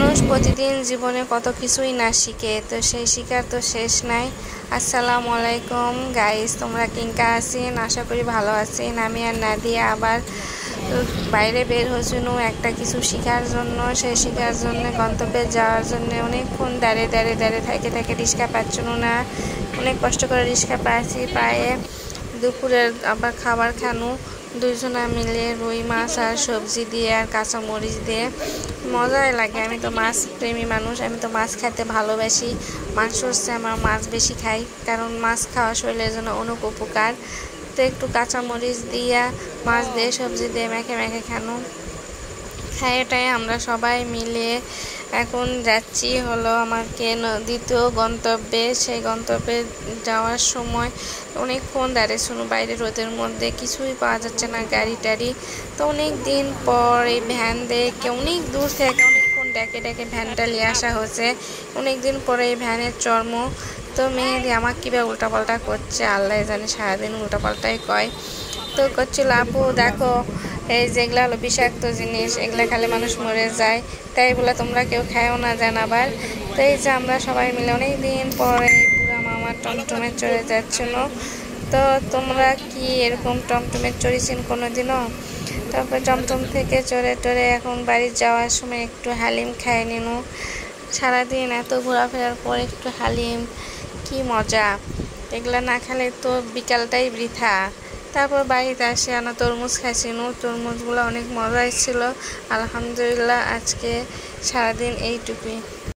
মানুষ প্রতিদিন জীবনে কত কিছুই না শিখে, তো সেই শিখার তো শেষ নাই। আসসালামু আলাইকুম গাইস, তোমরা কিংকা আছেন? আশা করি ভালো আছেন। আমি আর নাদিয়া আবার বাইরে বের হয়েছিনু একটা কিছু শেখার জন্য। সেই শেখার জন্য গন্তব্যে যাওয়ার জন্য অনেকক্ষণ দাঁড়িয়ে থাকে রিক্সা পাচ্ছিল না। অনেক কষ্ট করে রিক্সা পাইছি, পায়ে দুপুরের আবার খাবার খানু দুইজনা মিলে রুই মাছ আর সবজি দিয়ে আর কাঁচা মরিচ দিয়ে মজাই লাগে। আমি তো মাছ প্রেমী মানুষ, আমি তো মাছ খেতে ভালোবাসি। মাংসর চেয়ে আমার মাছ বেশি খাই, কারণ মাছ খাওয়া শরীরের জন্য অনেক উপকার। তো একটু কাঁচা মরিচ দিয়া মাছ দিয়ে সবজি দিয়ে মেখে খানো খাইটাই আমরা সবাই মিলে এখন যাচ্ছি হলো আমাকে দ্বিতীয় গন্তব্যে। সেই গন্তব্যে যাওয়ার সময় অনেকক্ষণ দাঁড়িয়েছিল বাইরে রোদের মধ্যে, কিছুই পাওয়া যাচ্ছে না গাড়ি টাড়ি। তো অনেক দিন পর এই ভ্যান দেখে অনেক দূর থেকে অনেকক্ষণ ডেকে ভ্যানটা নিয়ে আসা হয়েছে। অনেক দিন পরে এই ভ্যানের চর্ম। তো মেহেদি আমার কীভাবে উল্টাপাল্টা করছে আল্লাহ জানে, সারাদিন উল্টাপাল্টাই কয়। তো করছিল আপু দেখো এই যেগুলো হলো বিষাক্ত জিনিস, এগুলা খালে মানুষ মরে যায়, তাই এগুলো তোমরা কেউ খায়ও না জানাবার। তো এই যে আমরা সবাই মিলে অনেক দিন পরে বুড়া মামার টমটমে চড়ে যাচ্ছিল। তো তোমরা কি এরকম টমটমে চড়েছেন কোনো দিনও? তারপর টমটম থেকে চড়ে এখন বাড়ি যাওয়ার সময় একটু হালিম খাই নিনু। সারাদিন এত ঘোরাফেরার পর একটু হালিম, কি মজা! এগুলা না খেলে তো বিকালটাই বৃথা। তারপর বাড়িতে আসে আনা তরমুজ খাইছিনু, তরমুজগুলো অনেক মজা ছিল। আলহামদুলিল্লাহ, আজকে সারাদিন এইটুকুই।